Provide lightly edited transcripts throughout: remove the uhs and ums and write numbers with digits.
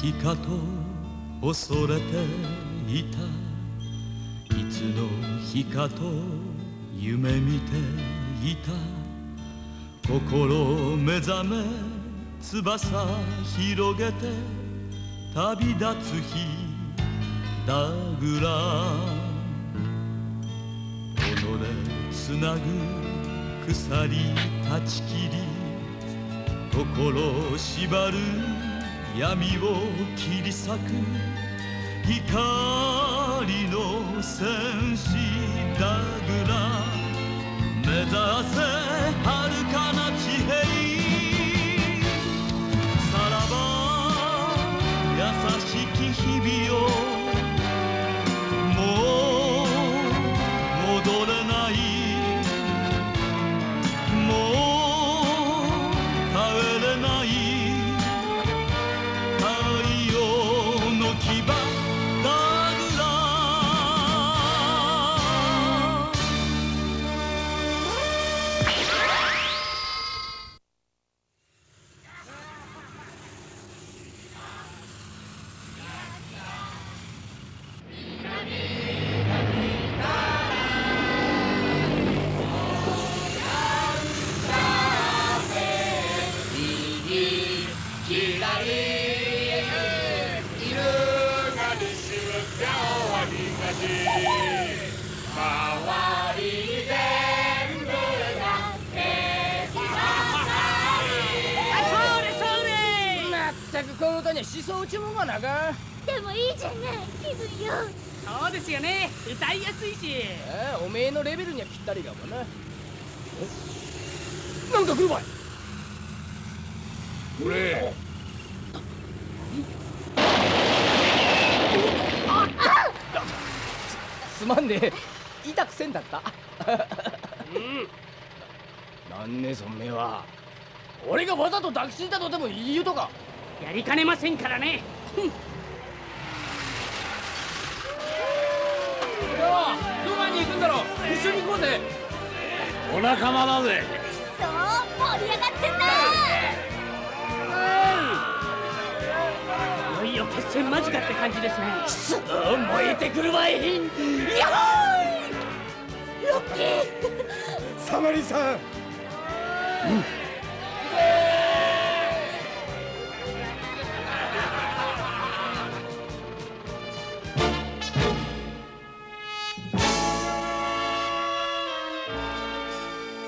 日かと恐れていた。いつの日かと夢見ていた。心目覚め翼広げて旅立つ日だぐら。己つなぐ鎖断ち切り心縛る闇を切り裂く光の戦士だぐら。目指せ遥かな地平。さらば優しき日々をもう戻れない。もう帰れない。太陽の牙だぐら。この歌には思想打ちもんがなか。でもいいじゃない、気分よ。そうですよね、歌いやすいし。おめえのレベルにはぴったりかもな。なんか来るばい。これすまんね、痛くせんだった。なんねそんめえは。俺がわざと抱きついたとでも言うとか。やりかねませんからね。どこに行くんだろう。一緒に行こうぜ。お仲間だぜ。そう盛り上がってんな。いよいよ決戦間近って感じですね。燃えてくるわい。やっほーい。よっきサマリさん。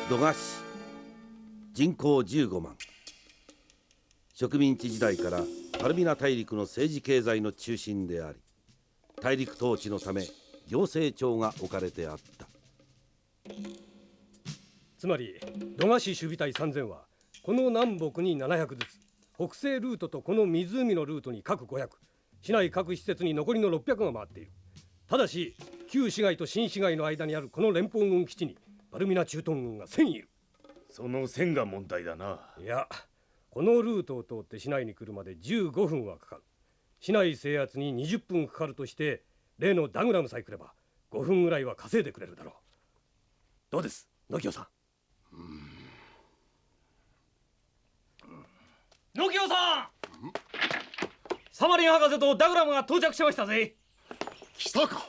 土賀市人口15万。植民地時代からパルミナ大陸の政治経済の中心であり、大陸統治のため行政庁が置かれてあった。つまり土賀市守備隊3000はこの南北に700ずつ、北西ルートとこの湖のルートに各500、市内各施設に残りの600が回っている。ただし旧市街と新市街の間にあるこの連邦軍基地にパルミナ駐屯軍が1000いる。その線が問題だな。いや、このルートを通って市内に来るまで15分はかかる。市内制圧に20分かかるとして、例のダグラムさえ来れば5分ぐらいは稼いでくれるだろう。どうです野清さん。野清さん、サマリン博士とダグラムが到着しましたぜ。来たか。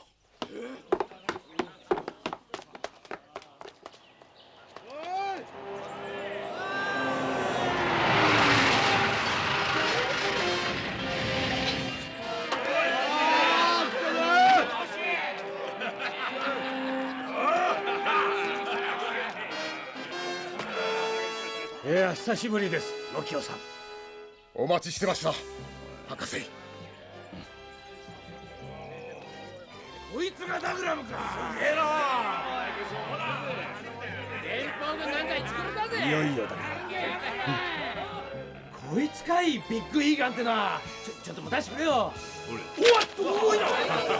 いや、久しぶりです野清さん。お待ちしてました博士。こいつがダグラムか。すげえな。連邦軍なんか一作るだぜ。いよいよだ。こいつかい、ビッグイーガンってな。ちょっとも出してくれよ。おわっと重いな。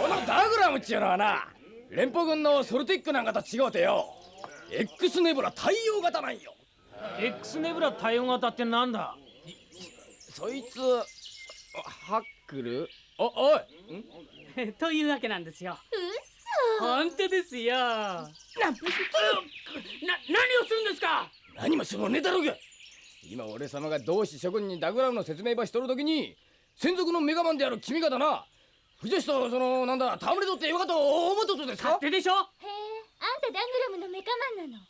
このダグラムっちゅうのはな、連邦軍のソルティックなんかと違うてよ、X ネブラ対応型なんよ。X ネブラ対応型ってなんだ。そいつハックル。おいというわけなんですよ。うそ。本当ですよ。何をするんですか。何もするもねえだろうが。今俺様が同志諸君にダグラムの説明ばしとるときに、専属のメガマンである君がだな、藤吉となんだ戯れとってよかと思っとったですか？勝手でしょ。へえ、あんたダグラムのメカマンなの？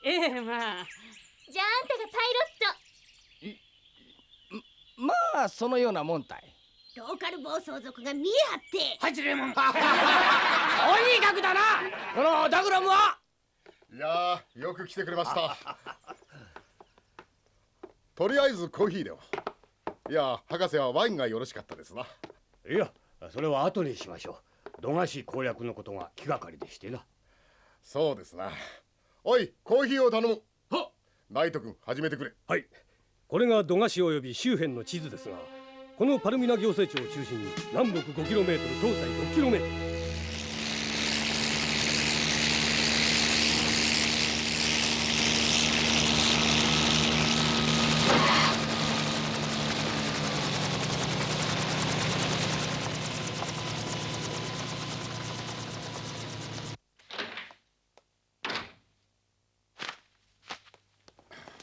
ええ、まあ。じゃああんたがパイロット。まあそのようなもんたい。ローカル暴走族が見え張って。はい、レモン。とにかくだな、このダグラムは。いやー、よく来てくれました。とりあえずコーヒーでも。いや、博士はワインがよろしかったですな。いや、それは後にしましょう。度菓子攻略のことが気がかりでしてな。そうですな。おい、コーヒーを頼む。はっ。ナイト君、始めてくれ。はい。これが度菓子及び周辺の地図ですが、このパルミナ行政庁を中心に南北 5km、東西 6km。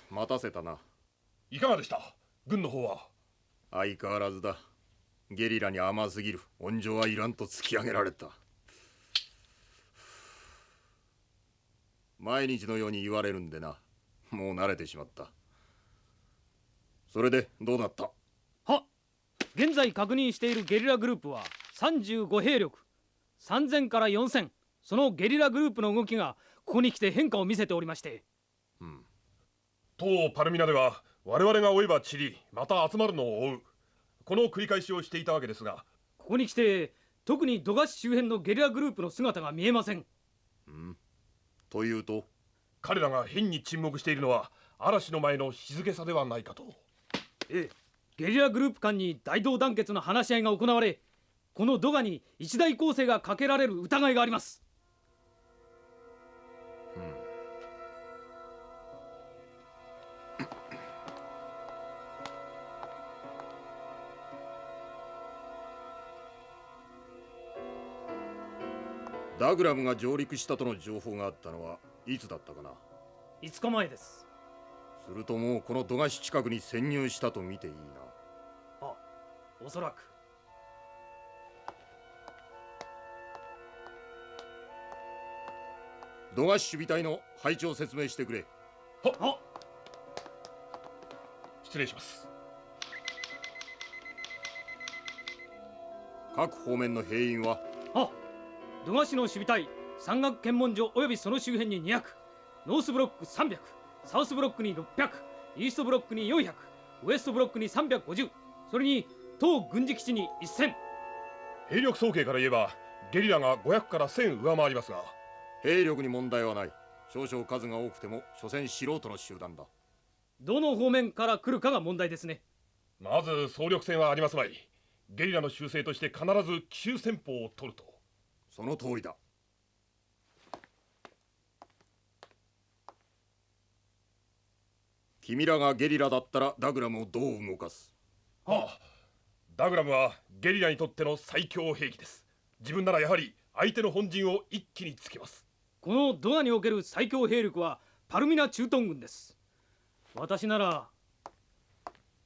待たせたな。いかがでした？軍の方は。相変わらずだ。ゲリラに甘すぎる。温情はいらんと突き上げられた。毎日のように言われるんでな。もう慣れてしまった。それでどうなった？は、現在確認しているゲリラグループは35兵力、3000から4000。そのゲリラグループの動きがここに来て変化を見せておりまして。当パルミナでは我々が追えば散り、また集まるのを追う、この繰り返しをしていたわけですが、ここに来て特に度菓子周辺のゲリラグループの姿が見えません。というと？彼らが変に沈黙しているのは嵐の前の静けさではないかと。ええ、ゲリラグループ間に大同団結の話し合いが行われ、このドガに一大攻勢がかけられる疑いがあります。ダグラムが上陸したとの情報があったのはいつだったかな？5日前です。するともうこの度菓子近くに潜入したと見ていいな。あ、おそらく。度菓子守備隊の配置を説明してくれ。はっ。失礼します。各方面の兵員は？度菓子の守備隊、山岳検問所およびその周辺に200、ノースブロック300、サウスブロックに600、イーストブロックに400、ウエストブロックに350、それに当軍事基地に1000。兵力総計から言えばゲリラが500から1000上回りますが。兵力に問題はない。少々数が多くても所詮素人の集団だ。どの方面から来るかが問題ですね。まず総力戦はありますまい。ゲリラの習性として必ず奇襲戦法を取ると。その通りだ。君らがゲリラだったらダグラムをどう動かす？ダグラムはゲリラにとっての最強兵器です。自分ならやはり相手の本陣を一気につけます。このドガにおける最強兵力はパルミナ駐屯軍です。私なら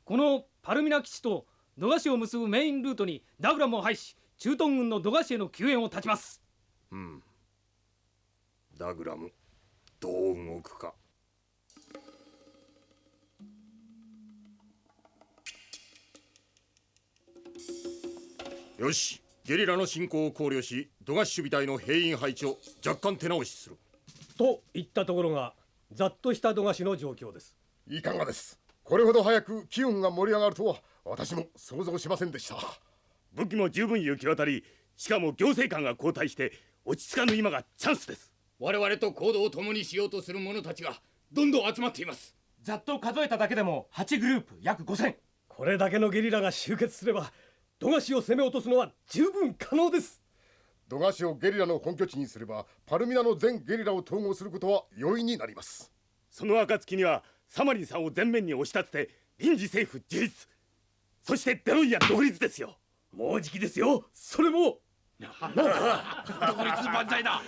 このパルミナ基地とドガ市を結ぶメインルートにダグラムを配し、駐屯軍のドガ市への救援を断ちます。ダグラムどう動くか。よし、ゲリラの進行を考慮し、度菓子守備隊の兵員配置を若干手直しする。といったところがざっとした度菓子の状況です。いかがです？これほど早く機運が盛り上がるとは私も想像しませんでした。武器も十分行き渡り、しかも行政官が交代して落ち着かぬ今がチャンスです。我々と行動を共にしようとする者たちがどんどん集まっています。ざっと数えただけでも8グループ約5000。これだけのゲリラが集結すれば度菓子を攻め落とすのは十分可能です。度菓子をゲリラの本拠地にすればパルミナの全ゲリラを統合することは容易になります。その暁にはサマリンさんを前面に押し立てて臨時政府樹立、そしてデロイヤ独立ですよ。もうじきですよ。それも独立万歳だ。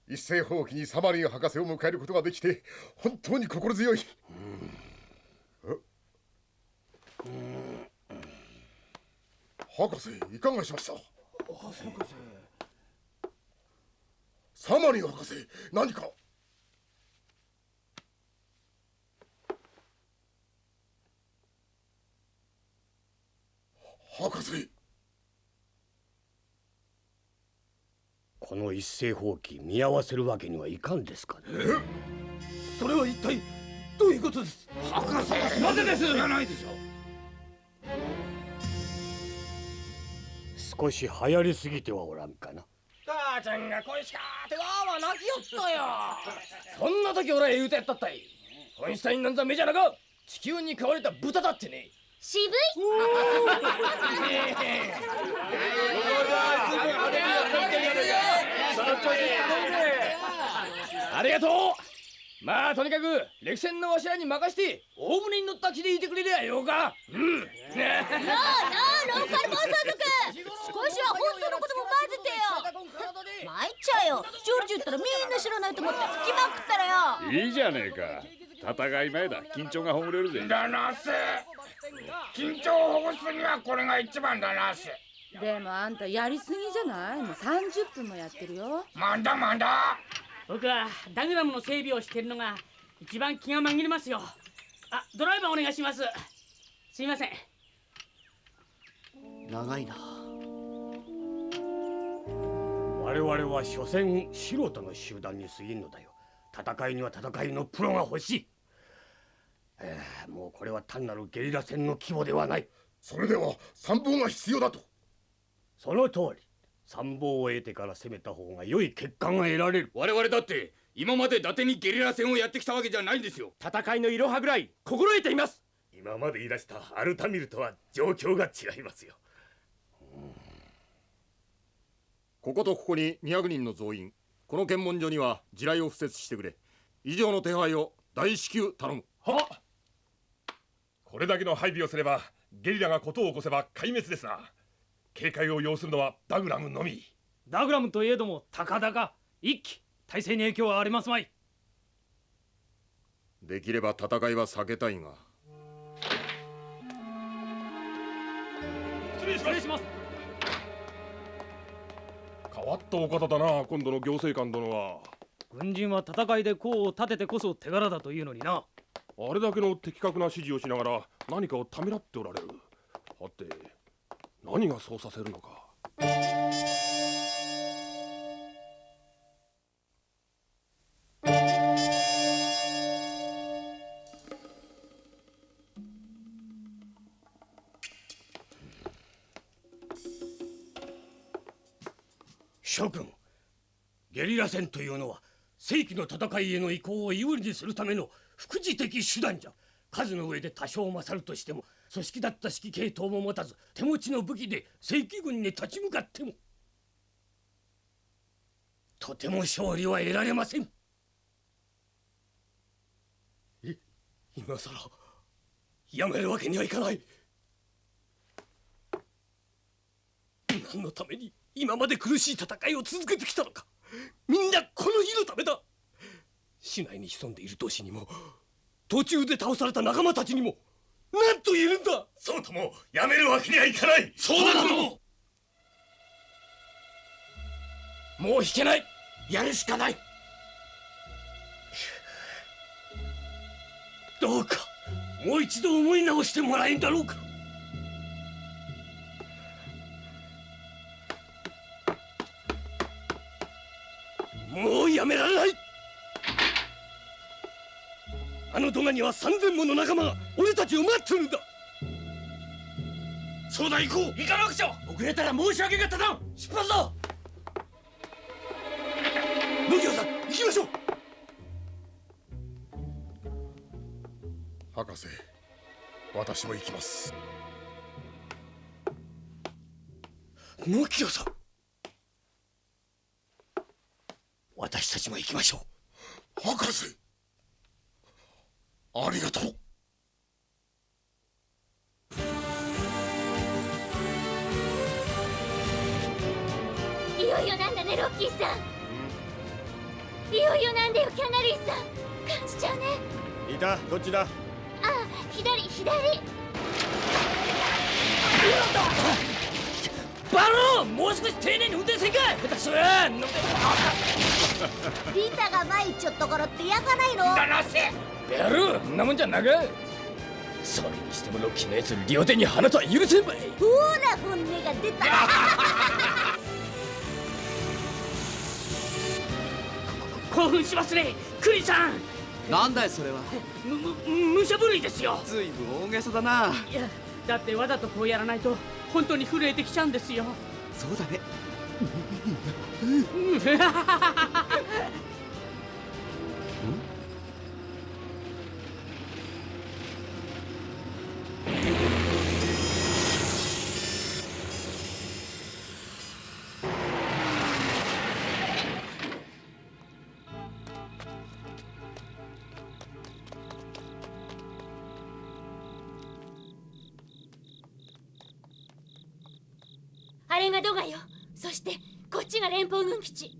一斉放棄にサマリン博士を迎えることができて本当に心強い。博士、いかがしました？サマリン博士、何か？博士。この一斉放棄見合わせるわけにはいかんですかね。それは一体どういうことです？博士、なぜです？知らないでしょ。少し流行りすぎてはおらんかな。母ちゃんが恋しかーってわーわー泣きよったよ。そんな時俺は言うてやったったい。ホインシュタインなんざ目じゃなか。地球に飼われた豚だってね。渋い。ありがとう。まあとにかく歴戦のわしらに任して大船に乗った気でいてくれりゃようか。うん。なあローカル暴走族、少しは本当のことも混ぜてよ。参っちゃうよ。ジョルジュったらみんな知らないと思って吹きまくったらよ。いいじゃねえか。戦い前だ。緊張がほぐれるぜ。だなせ。緊張をほぐすにはこれが一番だなせ。でもあんたやりすぎじゃない？もう30分もやってるよ。まだまだ。僕はダグラムの整備をしているのが一番気が紛れますよ。あ、ドライバーお願いします。すいません。長いな。我々は所詮素人の集団に過ぎんのだよ。戦いには戦いのプロが欲しい。もうこれは単なるゲリラ戦の規模ではない。それでは参謀が必要だと？その通り。参謀を得てから攻めた方が良い結果が得られる。我々だって今まで伊達にゲリラ戦をやってきたわけじゃないんですよ。戦いのいろはぐらい心得ています。今まで言い出したアルタミルとは状況が違いますよ。こことここに200人の増員。この検問所には地雷を敷設してくれ。以上の手配を大至急頼む。はっ。これだけの配備をすればゲリラが事を起こせば壊滅ですな。警戒を要するのはダグラムのみ。ダグラムといえどもたかだか一機体制に影響はありますまい。できれば戦いは避けたいが。失礼します。変わったお方だな、今度の行政官殿は。軍人は戦いで功を立ててこそ手柄だというのにな。あれだけの的確な指示をしながら何かをためらっておられる。はて何がそうさせるのか。諸君、ゲリラ戦というのは正規の戦いへの移行を有利にするための副次的手段じゃ。数の上で多少勝るとしても組織だった指揮系統も持たず手持ちの武器で正規軍に立ち向かってもとても勝利は得られません。今さらやめるわけにはいかない。何のために今まで苦しい戦いを続けてきたのか。みんなこの日のためだ。市内に潜んでいる同志にも途中で倒された仲間たちにも何と言えるんだ。そうともやめるわけにはいかない。そうだとも。もう引けない。やるしかない。どうかもう一度思い直してもらえんだろうか。もうやめられない。あのドガには3000もの仲間が俺たちを待ってるんだ。そうだ、行こう。行かなくちゃ。遅れたら申し訳が立たん。出発だ。野際さん、行きましょう。博士、私も行きます。野際さん、私たちも行きましょう。博士、ありがとう。いよいよなんだね、ロッキーさん。いよいよなんだよ、キャナリーさん。感じちゃうね。いた、どっちだ。あ、左。バロー、もう少し丁寧に運転せんか。下手くそや。リタが前行っちゃったからってやかないの。だなせやろう、んなもんじゃなが。それにしてもロッキーのやつ両手に花とは許せんばい。ほら本音が出た。興奮しますね、クリさん。なんだいそれは。武者震いですよ。ずいぶん大げさだな。いや、だってわざとこうやらないと本当に震えてきちゃうんですよ。そうだね。あれがドガよ。そしてこっちが連邦軍基地。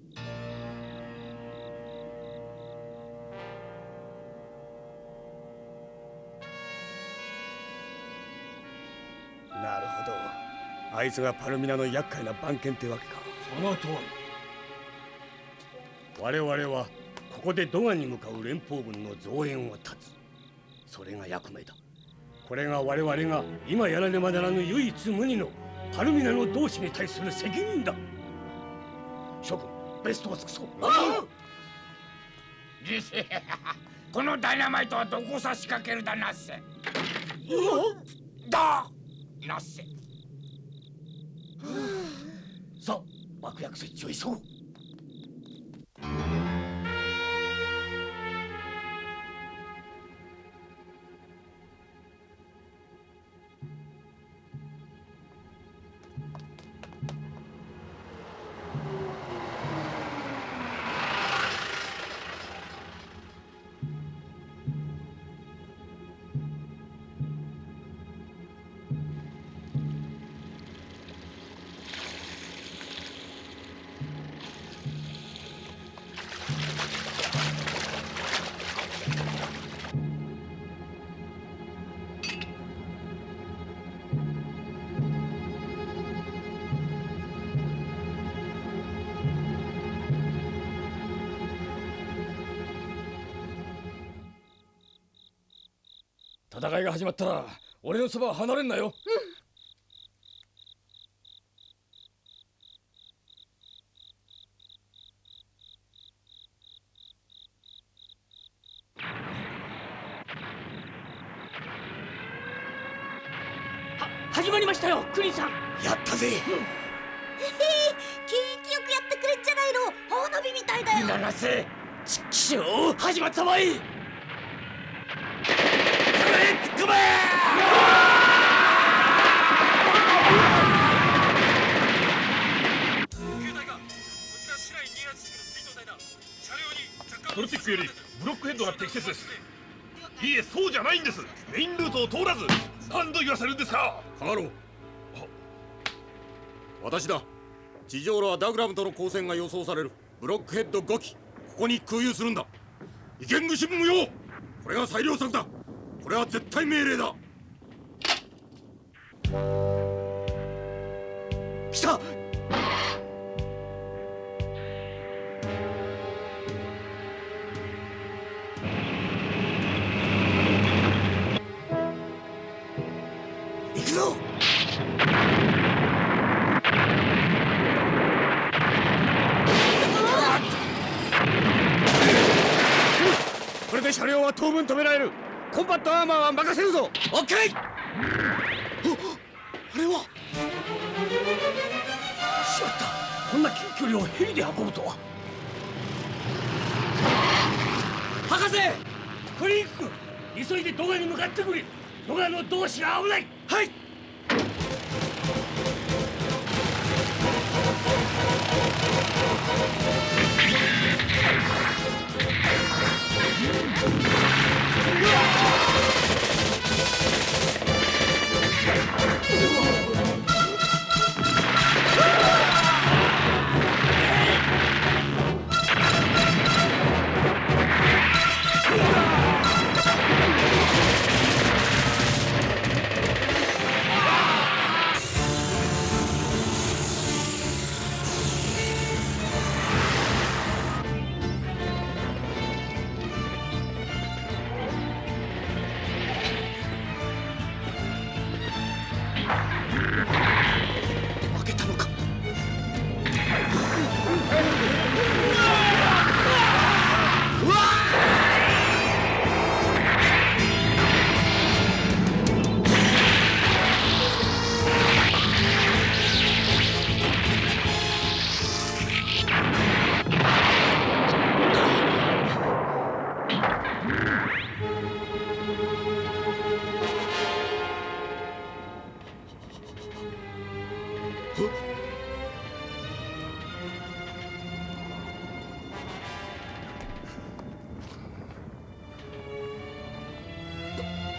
なるほど。あいつがパルミナの厄介な番犬ってわけか。その通り。我々はここでドガに向かう連邦軍の増援を断つ。それが役目だ。これが我々が今やらねばならぬ唯一無二のパルミナの同志に対する責任だ。諸君、ベストを尽くそう。このダイナマイトはどこさ仕掛けるだなっせ。だなっせ。さあ、爆薬設置を急ごう。戦いが始まったら俺のそばは離れんなよ。始まりましたよ、クリさん。やったぜ。景気よくやってくれんじゃないの。花火みたいだよ。七瀬、ちっきしょう、始まったまい。突っ込め。ソルティックよりブロックヘッドが適切です。いいえ、そうじゃないんです。メインルートを通らず何度言わせるんですか。ハロー。私だ。地上路はダグラムとの交戦が予想される。ブロックヘッド5機、ここに空輸するんだ。意見無視無用。これが裁量策だ。これは絶対命令だ。来た。行くぞ。これで車両は当分止められる。コンバットアーマーは任せるぞ。オッケー。あれは。しまった。こんな近距離をヘリで運ぶとは。博士、クリンク、急いでドガに向かってくれ。ドガの同志が危ない。はい。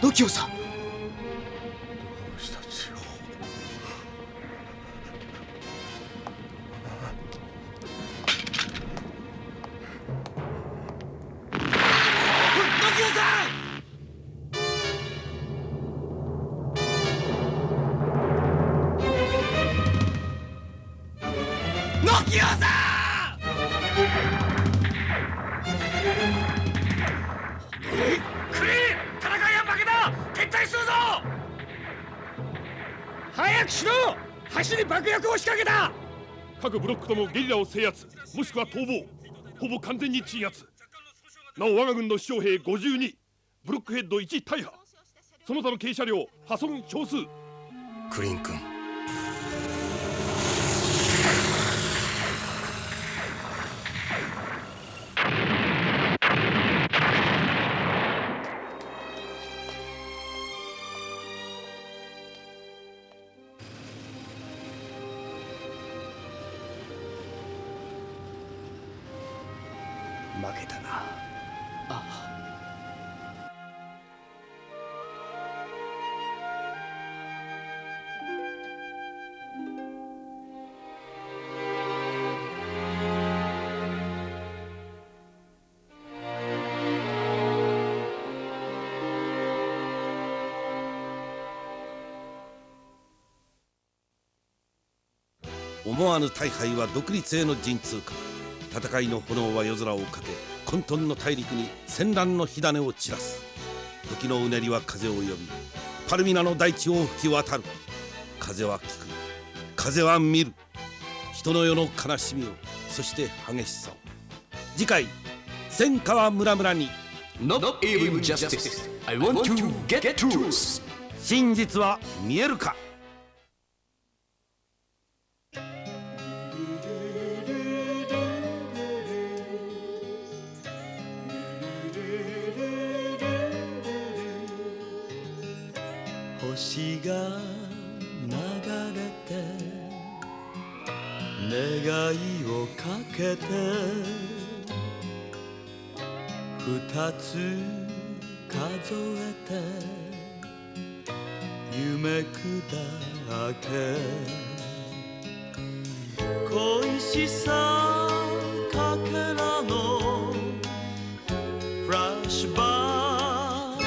ロキオさん。どうした千代。ノキオさん。クリーン、戦いは負けだ。撤退するぞ。早くしろ。橋に爆薬を仕掛けた。各ブロックともゲリラを制圧、もしくは逃亡、ほぼ完全に鎮圧。なお我が軍の死傷兵52、ブロックヘッド1大破、その他の軽車両破損少数。クリン君、負けたな。思わぬ大敗は独立への陣痛か。戦いの炎は夜空をかけ、混沌の大陸に戦乱の火種を散らす。時のうねりは風を呼び、パルミナの大地を吹き渡る。風は聞く、風は見る。人の世の悲しみを、そして激しさを。次回、千川村々に Not even justice. I want to get truth. 真実は見えるか。星が流れて願いをかけて二つ数えて夢砕け恋しさかけらのフラッシュバック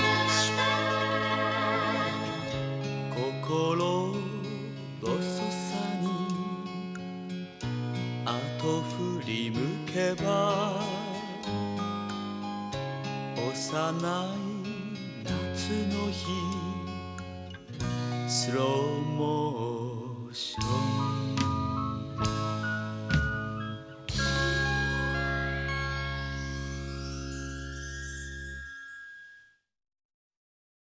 心細さに後振り向けば幼い夏の日スローモーション